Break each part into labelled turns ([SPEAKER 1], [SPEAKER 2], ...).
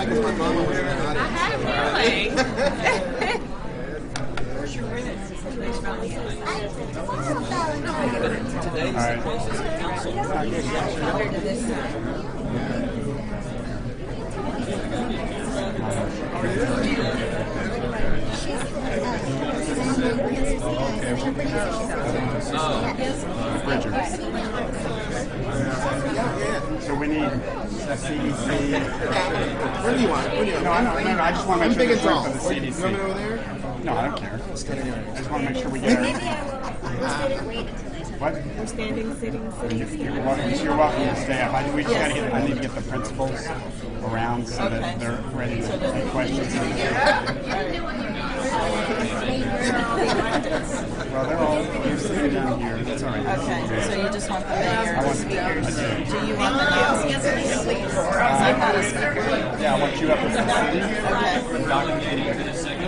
[SPEAKER 1] had a feeling.
[SPEAKER 2] So we need the CDC.
[SPEAKER 3] When do you want?
[SPEAKER 2] No, I just want to make sure
[SPEAKER 3] big
[SPEAKER 2] they're
[SPEAKER 3] and
[SPEAKER 2] for the
[SPEAKER 3] tall.
[SPEAKER 2] CDC.
[SPEAKER 3] You want me over there?
[SPEAKER 2] No, I don't care. I just want to make sure we get What?
[SPEAKER 1] We're standing, sitting.
[SPEAKER 2] You're welcome to stay up. I need to get the principals around so that they're ready to take questions. Well, they're sitting down here. That's all right.
[SPEAKER 4] Okay, so you just want the mayor
[SPEAKER 2] I want
[SPEAKER 4] speakers.
[SPEAKER 2] I do.
[SPEAKER 4] Do you want the announcements, please? I'm not a speaker.
[SPEAKER 2] Yeah, I want you up in the city.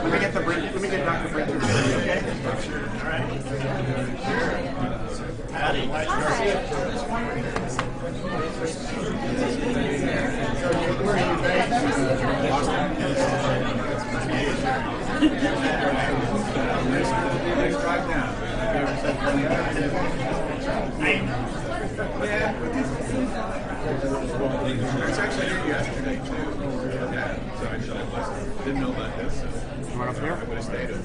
[SPEAKER 4] Okay.
[SPEAKER 2] Let me get Dr. Bridges. Okay? All right.
[SPEAKER 5] It's actually here yesterday too. Yeah, so I didn't know about this. So
[SPEAKER 2] You want up here?
[SPEAKER 5] I would have stayed over.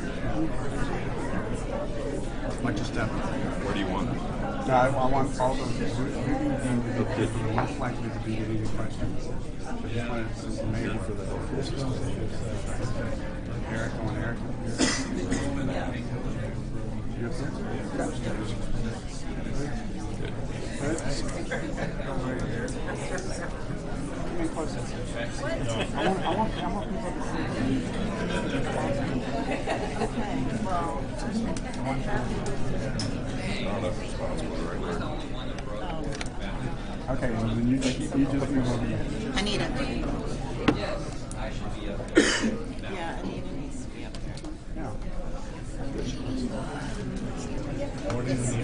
[SPEAKER 2] Why don't you step?
[SPEAKER 5] Where do you want?
[SPEAKER 2] No, I want all those who are most likely to be getting the questions. I just wanted to see the mayor for the Eric, I want Eric. You up there? Come in closer. I want people Okay, well then you just move over here.
[SPEAKER 4] Anita. Yeah, Anita needs to be up there.
[SPEAKER 2] Yeah.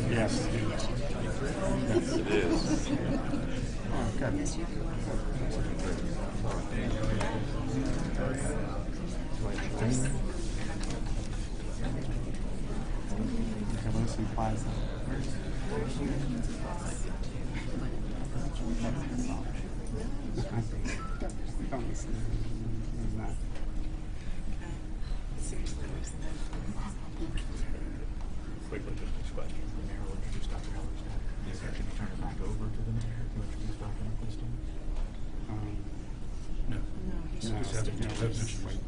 [SPEAKER 2] Yes.
[SPEAKER 5] It is.
[SPEAKER 2] Oh, good. Okay, well, let's see Plaza. Don't listen. There's not.
[SPEAKER 5] Quickly, just this question. The mayor will introduce Dr. Hallerstedt. Yes, sir. Should we turn it back over to the mayor to introduce Dr. Hallerstedt? No.
[SPEAKER 4] No, he should
[SPEAKER 2] No,
[SPEAKER 4] just
[SPEAKER 2] just
[SPEAKER 4] introduce.
[SPEAKER 2] wait.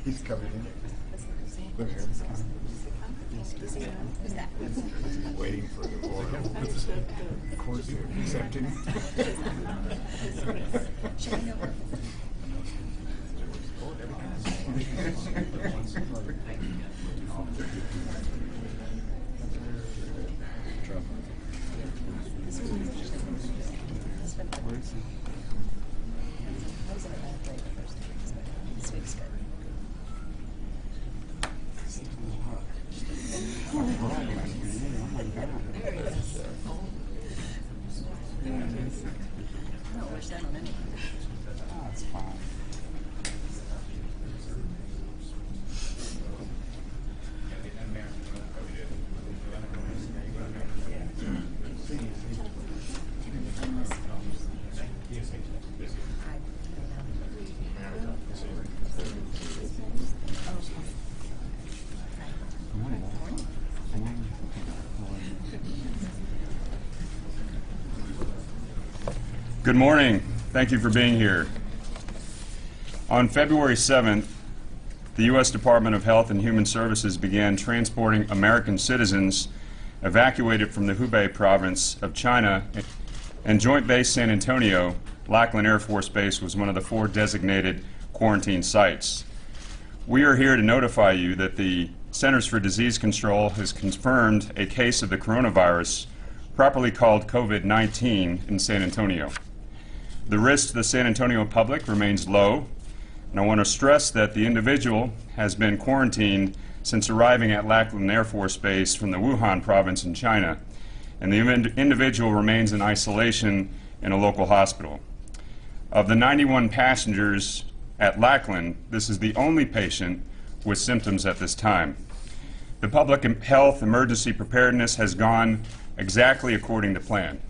[SPEAKER 3] He's coming in.
[SPEAKER 5] Waiting for the oral. Of course, you're accepting.
[SPEAKER 2] That's fine.
[SPEAKER 6] Good morning. Thank you for being here. On February 7th, the U.S. Department of Health and Human Services began transporting American citizens evacuated from the Hubei province of China, and Joint Base San Antonio, Lackland Air Force Base was one of the 4 designated quarantine sites. We are here to notify you that the Centers for Disease Control has confirmed a case of the coronavirus properly called COVID-19, in San Antonio. The risk to the San Antonio public remains low, and I want to stress that the individual has been quarantined since arriving at Lackland Air Force Base from the Wuhan province in China, and the individual remains in isolation in a local hospital. Of the 91 passengers at Lackland, this is the only patient with symptoms at this time. The public health emergency preparedness has gone exactly according to plan.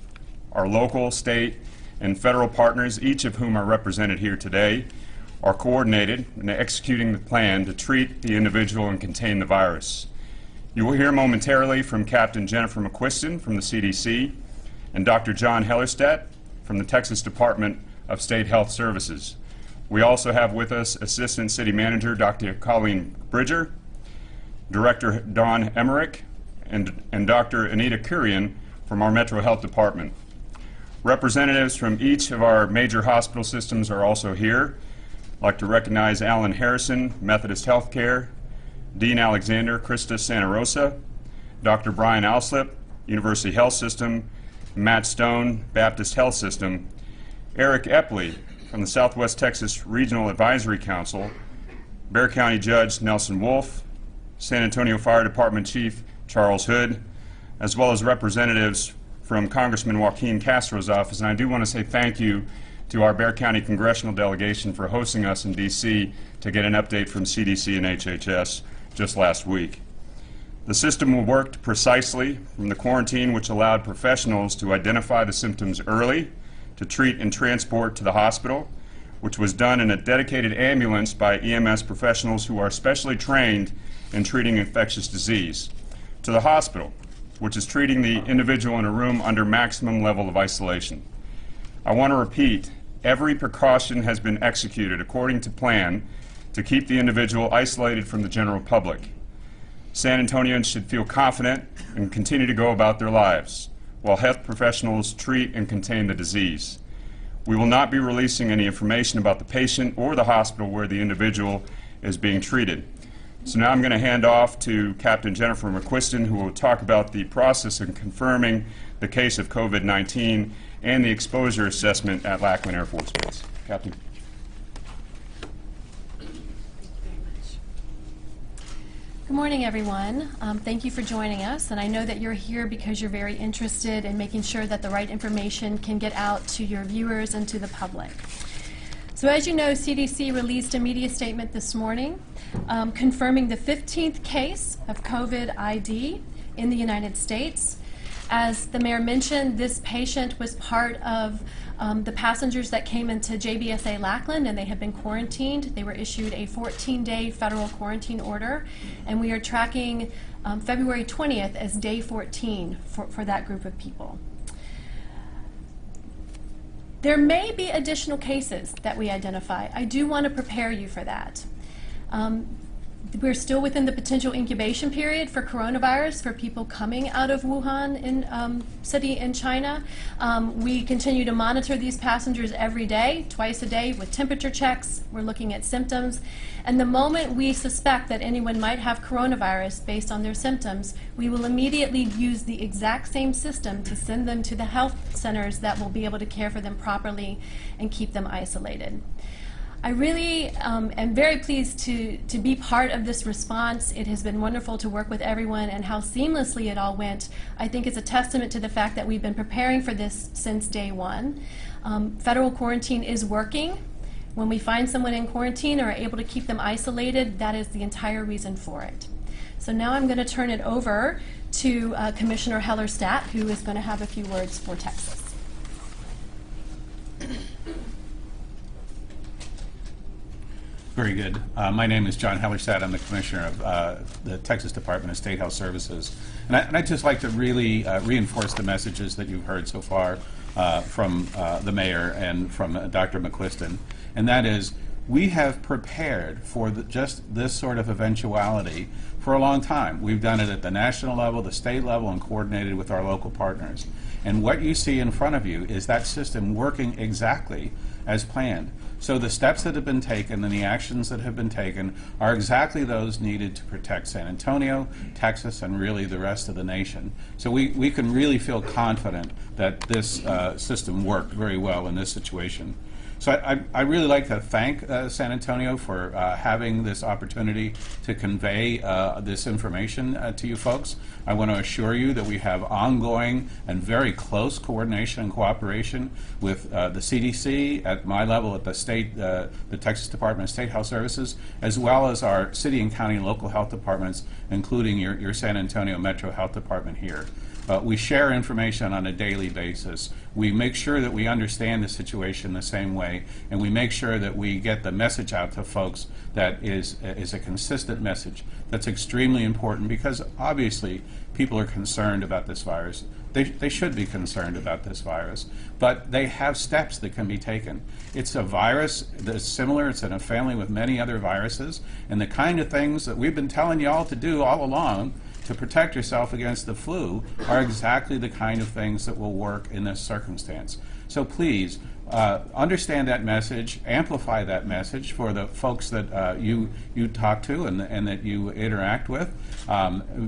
[SPEAKER 6] Our local, state, and federal partners, each of whom are represented here today, are coordinated in executing the plan to treat the individual and contain the virus. You will hear momentarily from Captain Jennifer McQuiston from the CDC and Dr. John Hellerstedt from the Texas Department of State Health Services. We also have with us Assistant City Manager Dr. Colleen Bridger, Director Don Emmerich, and Dr. Anita Kurian from our Metro Health Department. Representatives from each of our major hospital systems are also here. I'd like to recognize Alan Harrison, Methodist Healthcare, Dean Alexander, Christa Santa Rosa, Dr. Brian Alslip, University Health System, Matt Stone, Baptist Health System, Eric Epley from the Southwest Texas Regional Advisory Council, Bexar County Judge Nelson Wolf, San Antonio Fire Department Chief Charles Hood, as well as representatives from Congressman Joaquin Castro's office. And I do want to say thank you to our Bexar County congressional delegation for hosting us in D.C. to get an update from CDC and HHS just last week. The system worked precisely from the quarantine, which allowed professionals to identify the symptoms early, to treat and transport to the hospital, which was done in a dedicated ambulance by EMS professionals who are specially trained in treating infectious disease, to the hospital, which is treating the individual in a room under maximum level of isolation. I want to repeat, every precaution has been executed according to plan to keep the individual isolated from the general public. San Antonians should feel confident and continue to go about their lives while health professionals treat and contain the disease. We will not be releasing any information about the patient or the hospital where the individual is being treated. So now I'm going to hand off to Captain Jennifer McQuiston, who will talk about the process of confirming the case of COVID-19 and the exposure assessment at Lackland Air Force Base. Captain.
[SPEAKER 7] Good morning, everyone. Thank you for joining us, and I know that you're here because you're very interested in making sure that the right information can get out to your viewers and to the public. So as you know, CDC released a media statement this morning confirming the 15th case of COVID-ID in the United States. As the mayor mentioned, this patient was part of the passengers that came into JBSA-Lackland, and they have been quarantined. They were issued a 14-day federal quarantine order, and we are tracking February 20th as day 14 for that group of people. There may be additional cases that we identify. I do want to prepare you for that. We're still within the potential incubation period for coronavirus for people coming out of Wuhan city in China. We continue to monitor these passengers every day, twice a day, with temperature checks. We're looking at symptoms. And the moment we suspect that anyone might have coronavirus based on their symptoms, we will immediately use the exact same system to send them to the health centers that will be able to care for them properly and keep them isolated. I really am very pleased to be part of this response. It has been wonderful to work with everyone, and how seamlessly it all went, I think, is a testament to the fact that we've been preparing for this since day one. Federal quarantine is working. When we find someone in quarantine or are able to keep them isolated, that is the entire reason for it. So now I'm going to turn it over to Commissioner Hellerstedt, who is going to have a few words for Texas.
[SPEAKER 8] Very good. My name is John Hellerstedt. I'm the Commissioner of the Texas Department of State Health Services. And I'd just like to really reinforce the messages that you've heard so far from the Mayor and from Dr. McQuiston. And that is, we have prepared for just this sort of eventuality for a long time. We've done it at the national level, the state level, and coordinated with our local partners. And what you see in front of you is that system working exactly as planned. So the steps that have been taken and the actions that have been taken are exactly those needed to protect San Antonio, Texas, and really the rest of the nation. So we can really feel confident that this system worked very well in this situation. So I really like to thank San Antonio for having this opportunity to convey this information to you folks. I want to assure you that we have ongoing and very close coordination and cooperation with the CDC at my level at the state, the Texas Department of State Health Services, as well as our city and county and local health departments, including your San Antonio Metro Health Department here. We share information on a daily basis. We make sure that we understand the situation the same way, and we make sure that we get the message out to folks that is a consistent message. That's extremely important because obviously people are concerned about this virus. They should be concerned about this virus, but they have steps that can be taken. It's a virus that's similar. It's in a family with many other viruses, and the kind of things that we've been telling you all to do all along to protect yourself against the flu are exactly the kind of things that will work in this circumstance. So please, understand that message, amplify that message for the folks that you talk to and that you interact with.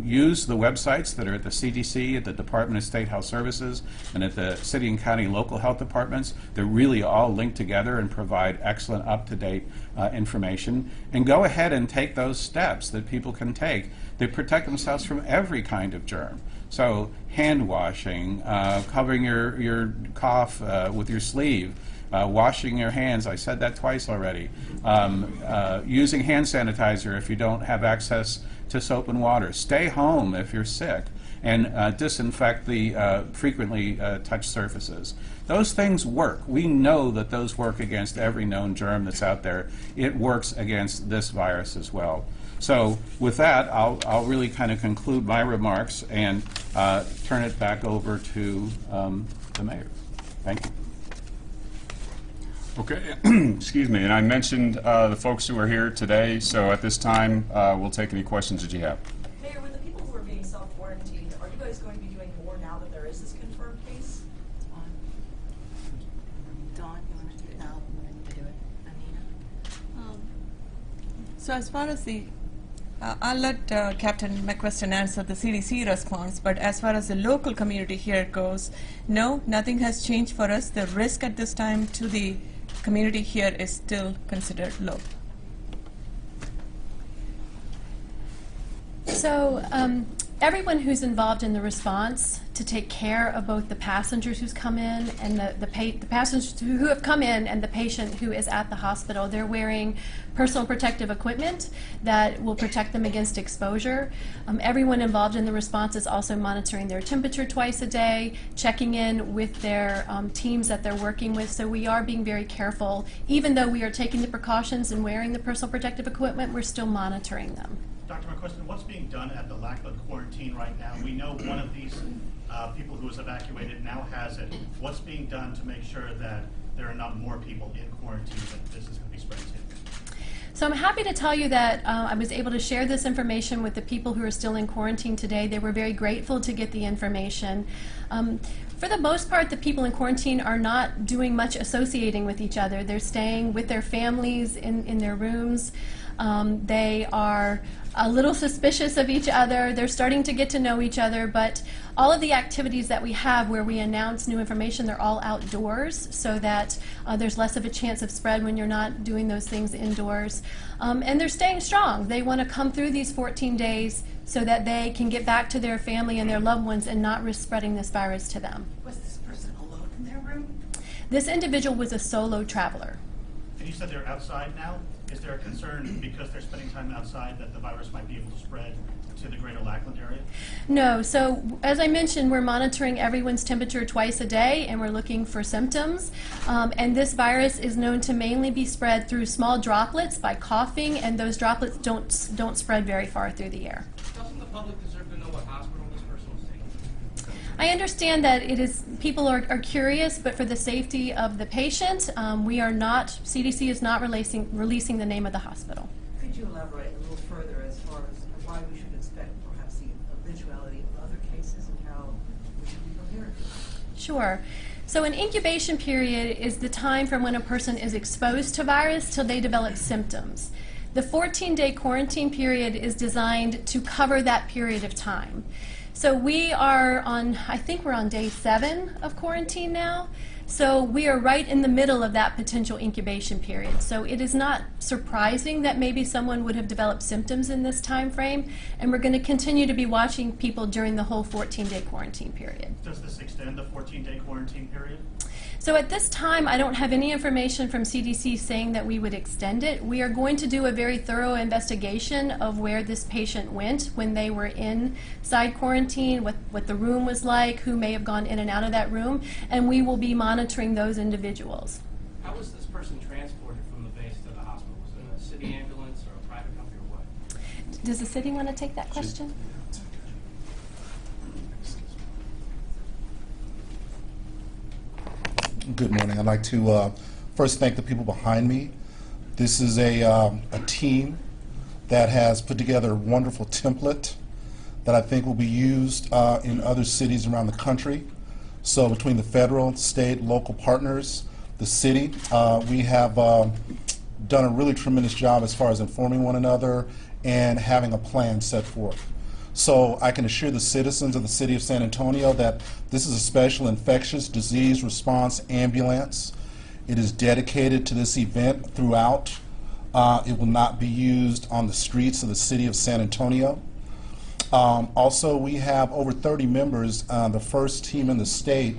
[SPEAKER 8] Use the websites that are at the CDC, at the Department of State Health Services, and at the city and county local health departments. They're really all linked together and provide excellent up-to-date information. And go ahead and take those steps that people can take. They protect themselves from every kind of germ. So hand washing, covering your cough with your sleeve, washing your hands, I said that twice already, using hand sanitizer if you don't have access to soap and water, stay home if you're sick, and disinfect the frequently touched surfaces. Those things work. We know that those work against every known germ that's out there. It works against this virus as well. So with that, I'll really kind of conclude my remarks and turn it back over to the mayor. Thank you.
[SPEAKER 6] Okay, excuse me, and I mentioned the folks who are here today, so at this time we'll take any questions that you have.
[SPEAKER 4] Mayor, with the people who are being self-quarantined, are you guys going to be doing more now that there is this confirmed case?
[SPEAKER 1] Dawn, you want to do it now? You want to do it? Anina?
[SPEAKER 9] So as far as the, I'll let Captain McQuestion answer the CDC response, but as far as the local community here goes, no, nothing has changed for us. The risk at this time to the community here is still considered low.
[SPEAKER 7] So everyone who's involved in the response to take care of both the passengers who's come in and the passengers who have come in and the patient who is at the hospital, they're wearing personal protective equipment that will protect them against exposure. Everyone involved in the response is also monitoring their temperature twice a day, checking in with their teams that they're working with. So we are being very careful. Even though we are taking the precautions and wearing the personal protective equipment, we're still monitoring them.
[SPEAKER 5] Dr. McQuestion, what's being done at the Lackland quarantine right now? We know one of these people who was evacuated now has it. What's being done to make sure that there are not more people in quarantine that this is going to be spread to?
[SPEAKER 7] So I'm happy to tell you that I was able to share this information with the people who are still in quarantine today. They were very grateful to get the information. For the most part, the people in quarantine are not doing much associating with each other. They're staying with their families in their rooms. They are a little suspicious of each other. They're starting to get to know each other, but all of the activities that we have where we announce new information, they're all outdoors so that there's less of a chance of spread when you're not doing those things indoors. And they're staying strong. They want to come through these 14 days so that they can get back to their family and their loved ones and not risk spreading this virus to them.
[SPEAKER 4] Was this person alone in their room?
[SPEAKER 7] This individual was a solo traveler.
[SPEAKER 5] And you said they're outside now? Is there a concern because they're spending time outside that the virus might be able to spread to the greater Lackland area?
[SPEAKER 7] No. So as I mentioned, we're monitoring everyone's temperature twice a day and we're looking for symptoms. And this virus is known to mainly be spread through small droplets by coughing, and those droplets don't spread very far through the air.
[SPEAKER 10] Doesn't the public deserve to know what hospital this person was taken to?
[SPEAKER 7] I understand that people are curious, but for the safety of the patient, CDC is not releasing the name of the hospital.
[SPEAKER 4] Could you elaborate a little further as far as why we should expect perhaps the eventuality of other cases and how we should be prepared?
[SPEAKER 7] Sure. So an incubation period is the time from when a person is exposed to virus till they develop symptoms. The 14-day quarantine period is designed to cover that period of time. So we are on, I think we're on day 7 of quarantine now. So we are right in the middle of that potential incubation period. So it is not surprising that maybe someone would have developed symptoms in this time frame, and we're going to continue to be watching people during the whole 14-day quarantine period.
[SPEAKER 5] Does this extend the 14-day quarantine period?
[SPEAKER 7] So at this time, I don't have any information from CDC saying that we would extend it. We are going to do a very thorough investigation of where this patient went when they were inside quarantine, what the room was like, who may have gone in and out of that room, and we will be monitoring those individuals.
[SPEAKER 10] How was this person transported from the base to the hospital? Was it a city ambulance or a private company or what?
[SPEAKER 7] Does the city want to take that question?
[SPEAKER 3] Good morning. I'd like to first thank the people behind me. This is a team that has put together a wonderful template that I think will be used in other cities around the country. So between the federal, state, local partners, the city, we have done a really tremendous job as far as informing one another and having a plan set forth. So I can assure the citizens of the city of San Antonio that this is a special infectious disease response ambulance. It is dedicated to this event throughout. It will not be used on the streets of the city of San Antonio. Also, we have over 30 members. The first team in the state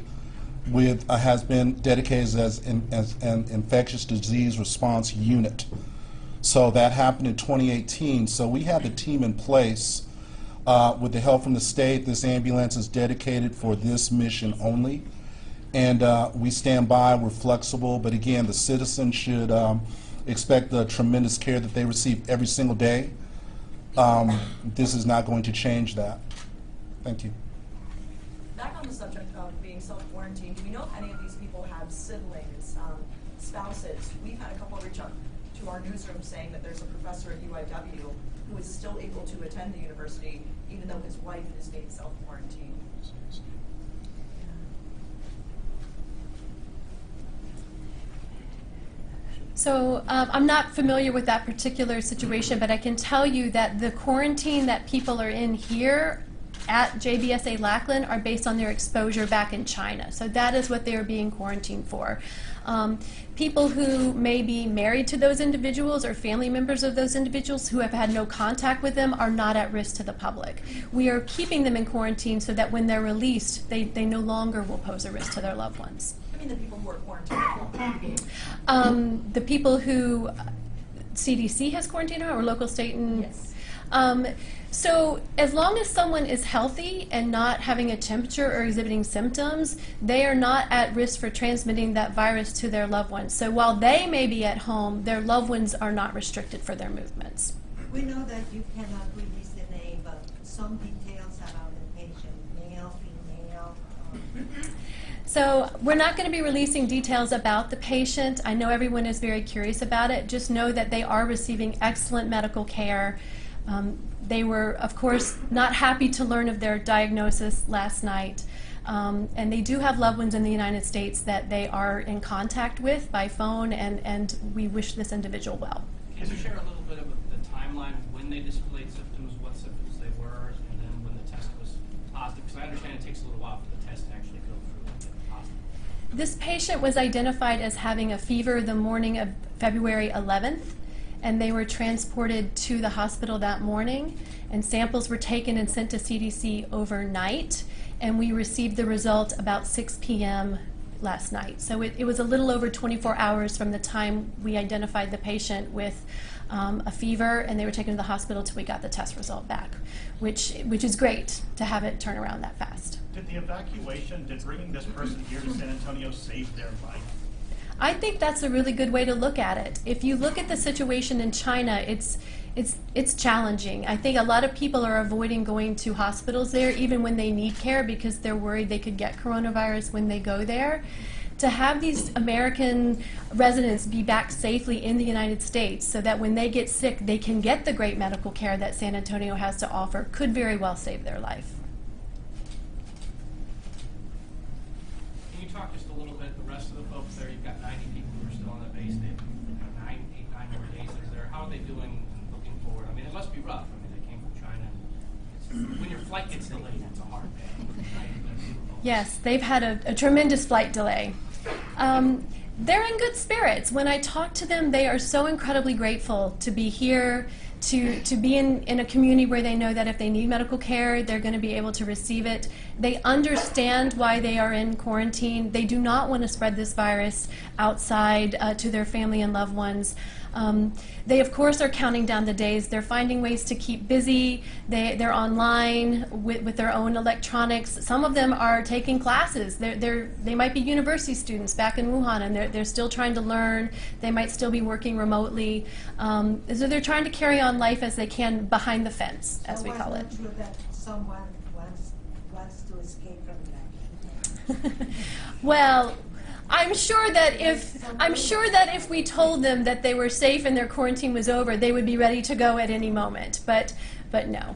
[SPEAKER 3] has been dedicated as an infectious disease response unit. So that happened in 2018. So we have the team in place. With the help from the state, this ambulance is dedicated for this mission only. And we stand by, we're flexible, but again, the citizens should expect the tremendous care that they receive every single day. This is not going to change that. Thank you.
[SPEAKER 4] Back on the subject of being self-quarantined, do we know if any of these people have siblings, spouses? We've had a couple reach out to our newsroom saying that there's a professor at UIW who is still able to attend the university even though his wife is being self-quarantined.
[SPEAKER 7] So I'm not familiar with that particular situation, but I can tell you that the quarantine that people are in here at JBSA-Lackland are based on their exposure back in China. So that is what they are being quarantined for. People who may be married to those individuals or family members of those individuals who have had no contact with them are not at risk to the public. We are keeping them in quarantine so that when they're released, they no longer will pose a risk to their loved ones.
[SPEAKER 4] I mean the people who are quarantined.
[SPEAKER 7] The people who CDC has quarantined or local, state, and...
[SPEAKER 4] Yes.
[SPEAKER 7] So as long as someone is healthy and not having a temperature or exhibiting symptoms, they are not at risk for transmitting that virus to their loved ones. So while they may be at home, their loved ones are not restricted for their movements.
[SPEAKER 11] We know that you cannot release the name, but some details about the patient, male, female.
[SPEAKER 7] So we're not going to be releasing details about the patient. I know everyone is very curious about it. Just know that they are receiving excellent medical care. They were, of course, not happy to learn of their diagnosis last night. And they do have loved ones in the United States that they are in contact with by phone, and we wish this individual well.
[SPEAKER 10] Can you share a little bit of the timeline of when they displayed symptoms, what symptoms they were, and then when the test was positive? Because I understand it takes a little while for the test to actually go through and get positive.
[SPEAKER 7] This patient was identified as having a fever the morning of February 11th. And they were transported to the hospital that morning, and samples were taken and sent to CDC overnight, and we received the result about 6 p.m. last night. So it was a little over 24 hours from the time we identified the patient with a fever, and they were taken to the hospital till we got the test result back, which is great to have it turn around that fast.
[SPEAKER 5] Did the evacuation, did bringing this person here to San Antonio save their life?
[SPEAKER 7] I think that's a really good way to look at it. If you look at the situation in China, it's challenging. I think a lot of people are avoiding going to hospitals there even when they need care because they're worried they could get coronavirus when they go there. To have these American residents be back safely in the United States so that when they get sick they can get the great medical care that San Antonio has to offer could very well save their life.
[SPEAKER 10] Can you talk just a little bit, the rest of the folks there, you've got 90 people who are still on the base, they've got 9 more days there. How are they doing looking forward? I mean, it must be rough. I mean, they came from China. When your flight gets delayed, it's a hard day. Right?
[SPEAKER 7] Yes, they've had a tremendous flight delay. They're in good spirits. When I talk to them, they are so incredibly grateful to be here, to be in a community where they know that if they need medical care, they're going to be able to receive it. They understand why they are in quarantine. They do not want to spread this virus outside to their family and loved ones. They, of course, are counting down the days. They're finding ways to keep busy. They're online with their own electronics. Some of them are taking classes. They might be university students back in Wuhan, and they're still trying to learn. They might still be working remotely. So they're trying to carry on life as they can behind the fence, as we call it.
[SPEAKER 11] So true that someone wants to escape from that.
[SPEAKER 7] Well, I'm sure that if we told them that they were safe and their quarantine was over, they would be ready to go at any moment. But no.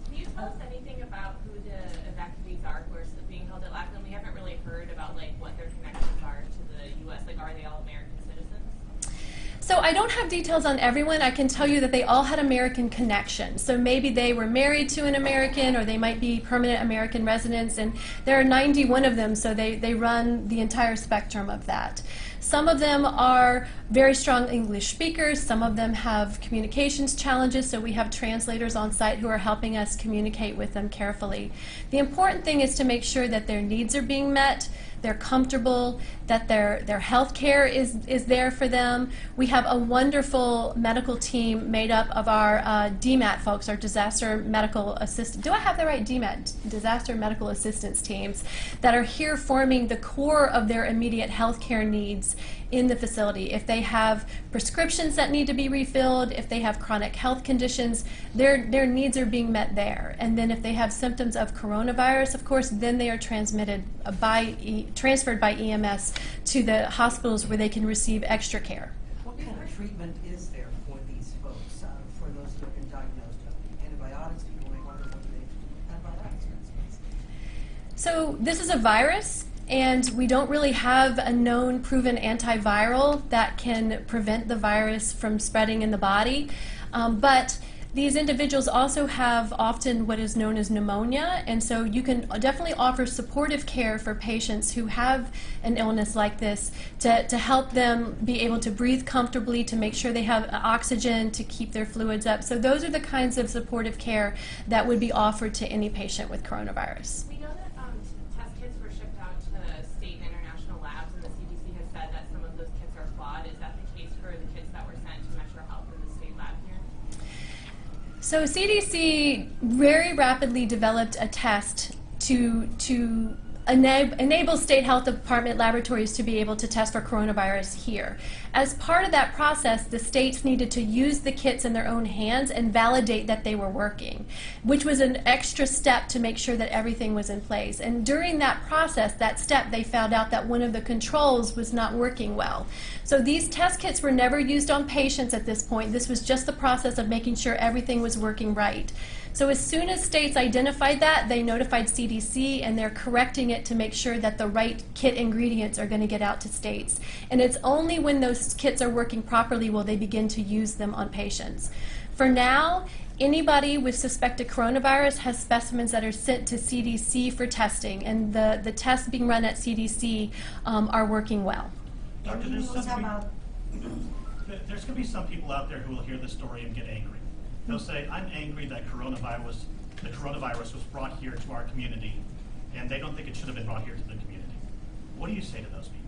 [SPEAKER 12] Can you tell us anything about who the evacuees are who are being held at Lackland? We haven't really heard about what their connections are to the U.S. Are they all American citizens?
[SPEAKER 7] So I don't have details on everyone. I can tell you that they all had American connections. So maybe they were married to an American, or they might be permanent American residents, and there are 91 of them, so they run the entire spectrum of that. Some of them are very strong English speakers. Some of them have communications challenges, so we have translators on site who are helping us communicate with them carefully. The important thing is to make sure that their needs are being met, they're comfortable, that their health care is there for them. We have a wonderful medical team made up of our DMAT folks, our disaster medical assistant. Do I have the right DMAT? Disaster medical assistance teams that are here forming the core of their immediate health care needs in the facility. If they have prescriptions that need to be refilled, if they have chronic health conditions, their needs are being met there. And then if they have symptoms of coronavirus, of course, then they are transferred by EMS to the hospitals where they can receive extra care.
[SPEAKER 13] What kind of treatment is there for these folks, for those who have been diagnosed with antibiotics? People may wonder what the antibiotics are.
[SPEAKER 7] So this is a virus, and we don't really have a known proven antiviral that can prevent the virus from spreading in the body. But these individuals also have often what is known as pneumonia, and so you can definitely offer supportive care for patients who have an illness like this to help them be able to breathe comfortably, to make sure they have oxygen, to keep their fluids up. So those are the kinds of supportive care that would be offered to any patient with coronavirus.
[SPEAKER 12] We know that test kits were shipped out to state and international labs, and the CDC has said that some of those kits are flawed. Is that the case for the kits that were sent to Metro Health in the state lab here?
[SPEAKER 7] So CDC very rapidly developed a test to enable state health department laboratories to be able to test for coronavirus here. As part of that process, the states needed to use the kits in their own hands and validate that they were working, which was an extra step to make sure that everything was in place. And during that process, that step, they found out that one of the controls was not working well. So these test kits were never used on patients at this point. This was just the process of making sure everything was working right. So as soon as states identified that, they notified CDC, and they're correcting it to make sure that the right kit ingredients are going to get out to states. And it's only when those kits are working properly will they begin to use them on patients. For now, anybody with suspected coronavirus has specimens that are sent to CDC for testing, and the tests being run at CDC are working well.
[SPEAKER 5] Doctor, there's going to be some people out there who will hear this story and get angry. They'll say, I'm angry that the coronavirus was brought here to our community, and they don't think it should have been brought here to the community. What do you say to those people?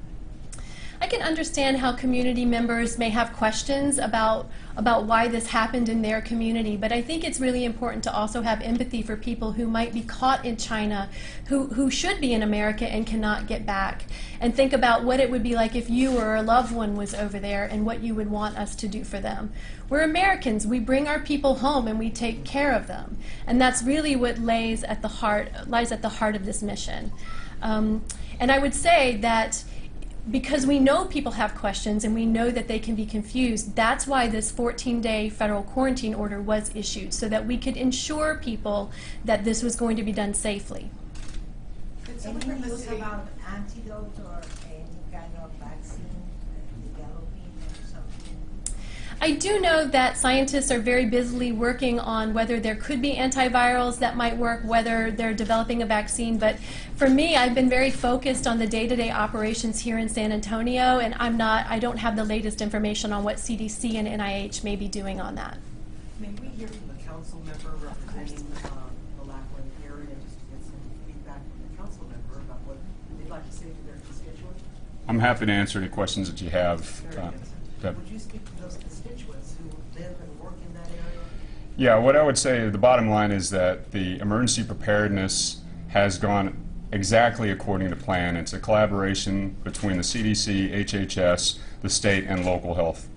[SPEAKER 7] I can understand how community members may have questions about why this happened in their community, but I think it's really important to also have empathy for people who might be caught in China, who should be in America and cannot get back, and think about what it would be like if you or a loved one was over there and what you would want us to do for them. We're Americans. We bring our people home and we take care of them, and that's really what lies at the heart of this mission. And I would say that because we know people have questions and we know that they can be confused, that's why this 14-day federal quarantine order was issued, so that we could ensure people that this was going to be done safely.
[SPEAKER 13] Could someone
[SPEAKER 11] Any
[SPEAKER 13] from the
[SPEAKER 11] news
[SPEAKER 13] city?
[SPEAKER 11] about antidote or any kind of vaccine developing or something?
[SPEAKER 7] I do know that scientists are very busily working on whether there could be antivirals that might work, whether they're developing a vaccine. But for me, I've been very focused on the day-to-day operations here in San Antonio, and I don't have the latest information on what CDC and NIH may be doing on that.
[SPEAKER 13] May we hear from the council member representing the Lackland area, just to get some feedback from the council member about what they'd like to say to their constituents?
[SPEAKER 6] I'm happy to answer any questions that you have.
[SPEAKER 13] Very good.
[SPEAKER 6] Deb.
[SPEAKER 13] Would you speak to those constituents who live and work in that area?
[SPEAKER 6] Yeah, what I would say, the bottom line is that the emergency preparedness has gone exactly according to plan. It's a collaboration between the CDC, HHS, the state, and local health.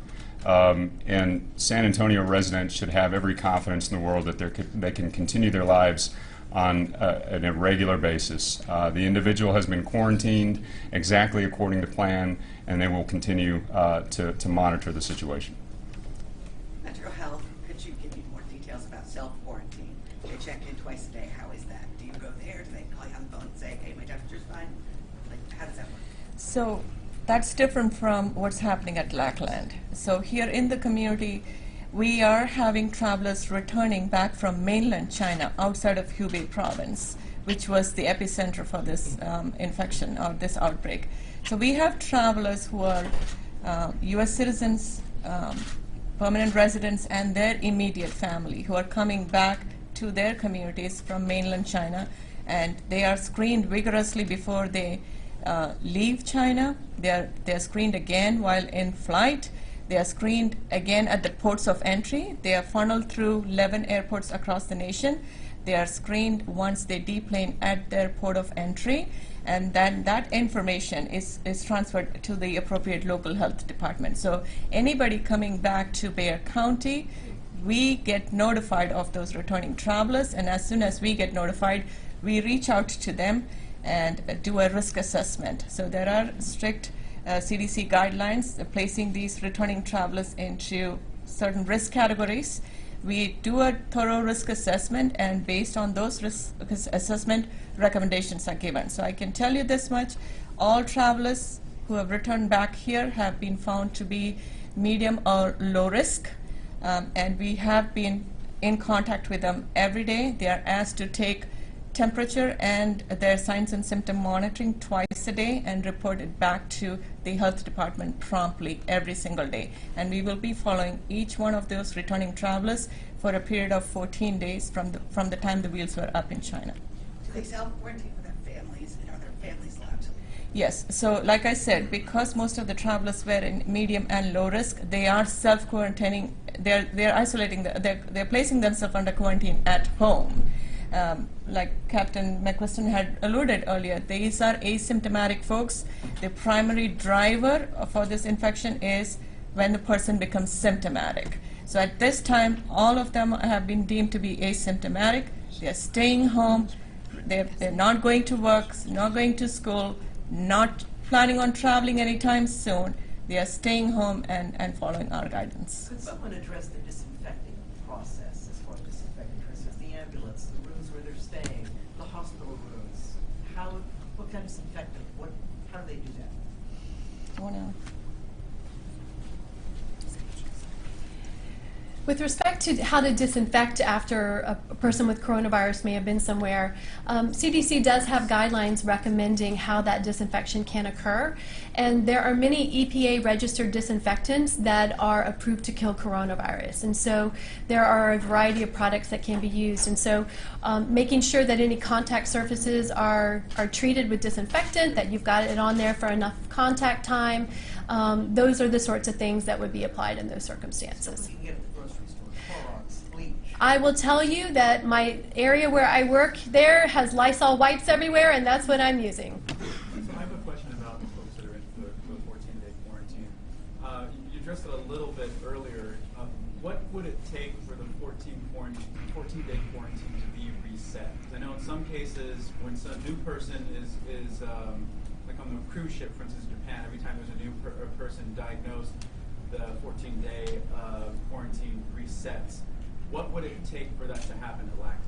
[SPEAKER 6] And San Antonio residents should have every confidence in the world that they can continue their lives on a regular basis. The individual has been quarantined exactly according to plan, and they will continue to monitor the situation.
[SPEAKER 14] Metro Health, could you give me more details about self-quarantine? They check in twice a day. How is that? Do you go there? Do they call you on the phone and say, hey, my temperature's fine? Like, how does that work?
[SPEAKER 9] So that's different from what's happening at Lackland. So here in the community, we are having travelers returning back from mainland China outside of Hubei province, which was the epicenter for this infection or this outbreak. So we have travelers who are U.S. citizens, permanent residents, and their immediate family who are coming back to their communities from mainland China, and they are screened vigorously before they leave China. They're screened again while in flight. They are screened again at the ports of entry. They are funneled through 11 airports across the nation. They are screened once they deplane at their port of entry, and then that information is transferred to the appropriate local health department. So anybody coming back to Bexar County, we get notified of those returning travelers, and as soon as we get notified, we reach out to them and do a risk assessment. So there are strict CDC guidelines placing these returning travelers into certain risk categories. We do a thorough risk assessment, and based on those risk assessment, recommendations are given. So I can tell you this much: all travelers who have returned back here have been found to be medium or low risk, and we have been in contact with them every day. They are asked to take temperature and their signs and symptom monitoring twice a day and report it back to the health department promptly every single day. And we will be following each one of those returning travelers for a period of 14 days from the time the wheels were up in China.
[SPEAKER 14] Do they self-quarantine with their families, and are their families allowed to?
[SPEAKER 9] Yes, so like I said, because most of the travelers were in medium and low risk, they are self-quarantining. They're isolating. They're placing themselves under quarantine at home. Like Captain McQuiston had alluded earlier, these are asymptomatic folks. The primary driver for this infection is when the person becomes symptomatic. So at this time, all of them have been deemed to be asymptomatic. They're staying home. They're not going to work, not going to school, not planning on traveling anytime soon. They are staying home and following our guidance.
[SPEAKER 13] Could someone address the disinfecting process as far as disinfecting, for instance, the ambulance, the rooms where they're staying, the hospital rooms? What kind of disinfectant? How do they do that?
[SPEAKER 7] With respect to how to disinfect after a person with coronavirus may have been somewhere, CDC does have guidelines recommending how that disinfection can occur. And there are many EPA-registered disinfectants that are approved to kill coronavirus. And so there are a variety of products that can be used. And so making sure that any contact surfaces are treated with disinfectant, that you've got it on there for enough contact time, those are the sorts of things that would be applied in those circumstances.
[SPEAKER 13] So we can get at the grocery store, Clorox, bleach.
[SPEAKER 7] I will tell you that my area where I work there has Lysol wipes everywhere, and that's what I'm using.
[SPEAKER 15] So I have a question about the folks that are in for the 14-day quarantine. You addressed it a little bit earlier. What would it take for the 14-day quarantine to be reset? Because I know in some cases when some new person is like on the cruise ship, for instance, Japan, every time there's a new person diagnosed, the 14-day quarantine resets. What would it take for that to happen at Lackland?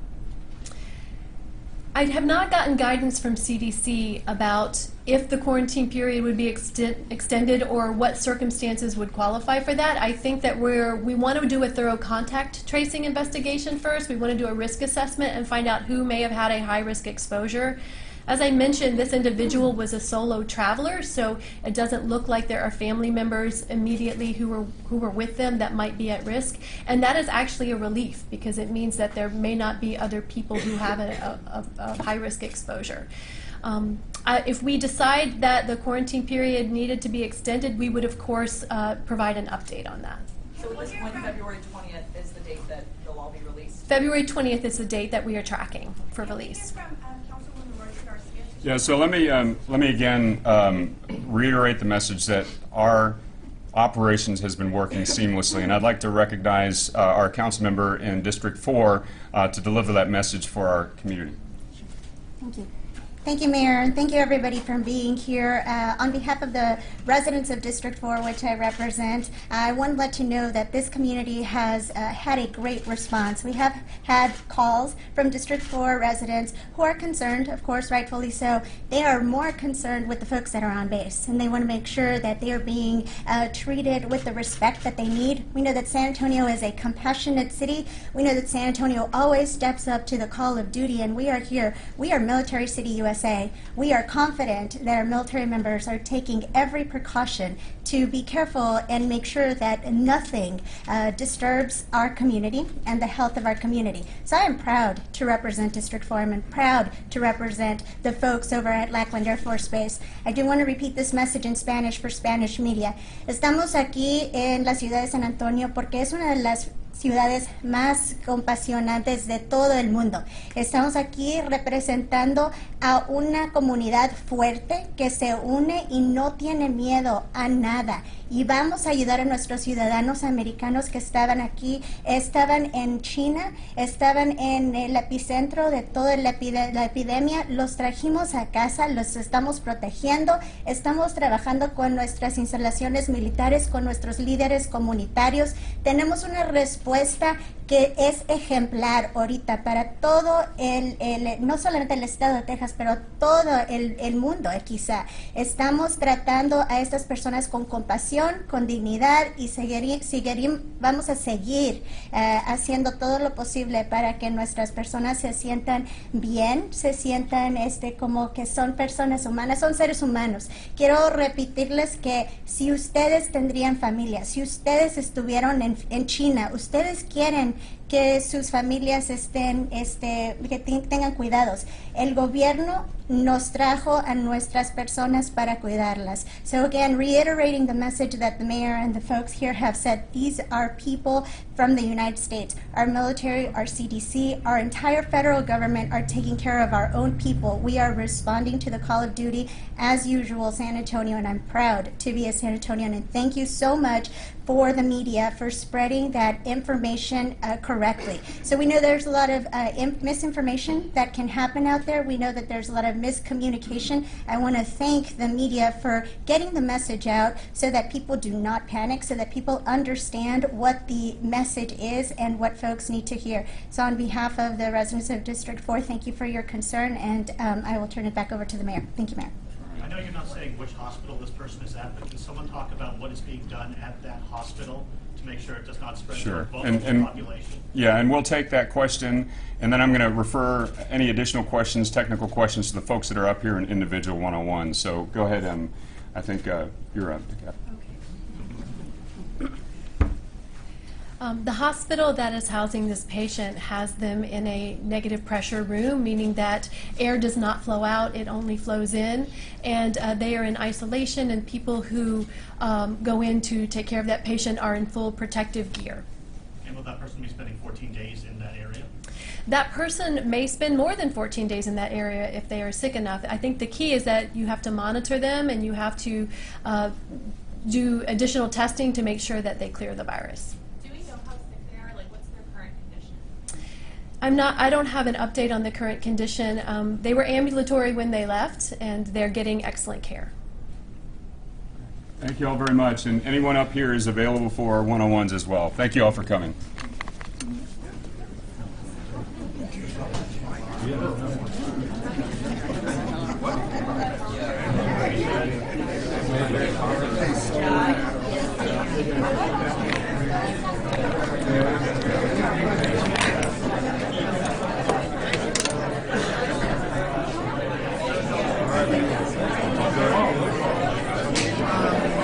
[SPEAKER 7] I have not gotten guidance from CDC about if the quarantine period would be extended or what circumstances would qualify for that. I think that we want to do a thorough contact tracing investigation first. We want to do a risk assessment and find out who may have had a high-risk exposure. As I mentioned, this individual was a solo traveler, so it doesn't look like there are family members immediately who were with them that might be at risk. And that is actually a relief because it means that there may not be other people who have a high-risk exposure. If we decide that the quarantine period needed to be extended, we would, of course, provide an update on that.
[SPEAKER 4] So at this point, February 20th is the date that they'll all be released?
[SPEAKER 7] February 20th is the date that we are tracking for release.
[SPEAKER 6] Yeah, so let me again reiterate the message that our operations has been working seamlessly, and I'd like to recognize our council member in District 4 to deliver that message for our community.
[SPEAKER 16] Thank you. Thank you, Mayor, and thank you everybody for being here. On behalf of the residents of District 4, which I represent, I want to let you know that this community has had a great response. We have had calls from District 4 residents who are concerned, of course, rightfully so. They are more concerned with the folks that are on base, and they want to make sure that they are being treated with the respect that they need. We know that San Antonio is a compassionate city. We know that San Antonio always steps up to the call of duty, and we are here. We are Military City, USA. We are confident that our military members are taking every precaution to be careful and make sure that nothing disturbs our community and the health of our community. So I am proud to represent District 4. I'm proud to represent the folks over at Lackland Air Force Base. I do want to repeat this message in Spanish for Spanish media. Estamos aquí en la ciudad de San Antonio porque es una de las ciudades más compasionantes de todo el mundo. Estamos aquí representando a una comunidad fuerte que se une y no tiene miedo a nada. Y vamos a ayudar a nuestros ciudadanos americanos que estaban aquí, estaban en China, estaban en el epicentro de toda la epidemia. Los trajimos a casa, los estamos protegiendo, estamos trabajando con nuestras instalaciones militares, con nuestros líderes comunitarios. Tenemos una respuesta que es ejemplar ahorita para todo no solamente el estado de Texas, pero todo el mundo quizá. Estamos tratando a estas personas con compasión, con dignidad y vamos a seguir haciendo todo lo posible para que nuestras personas se sientan bien, se sientan como que son personas humanas, son seres humanos. Quiero repetirles que si ustedes tendrían familia, si ustedes estuvieron en China, ustedes quieren que sus familias que tengan cuidados. El gobierno nos trajo a nuestras personas para cuidarlas. So again, reiterating the message that the mayor and the folks here have said, these are people from the United States. Our military, our CDC, our entire federal government are taking care of our own people. We are responding to the call of duty as usual, San Antonio, and I'm proud to be a San Antonian. And thank you so much for the media for spreading that information correctly. So we know there's a lot of misinformation that can happen out there. We know that there's a lot of miscommunication. I want to thank the media for getting the message out so that people do not panic, so that people understand what the message is and what folks need to hear. So on behalf of the residents of District 4, thank you for your concern, and I will turn it back over to the mayor. Thank you, Mayor.
[SPEAKER 5] I know you're not saying which hospital this person is at, but can someone talk about what is being done at that hospital to make sure it does not spread to the vulnerable population?
[SPEAKER 6] Yeah, and we'll take that question, and then I'm going to refer any additional questions, technical questions, to the folks that are up here in individual one-on-one. So go ahead, I think you're up.
[SPEAKER 7] The hospital that is housing this patient has them in a negative pressure room, meaning that air does not flow out, it only flows in, and they are in isolation, and people who go in to take care of that patient are in full protective gear.
[SPEAKER 5] And will that person be spending 14 days in that area?
[SPEAKER 7] That person may spend more than 14 days in that area if they are sick enough. I think the key is that you have to monitor them and you have to do additional testing to make sure that they clear the virus. I don't have an update on the current condition. They were ambulatory when they left, and they're getting excellent care.
[SPEAKER 6] Thank you all very much. And anyone up here is available for one-on-ones as well. Thank you all for coming.
[SPEAKER 3] Thank you.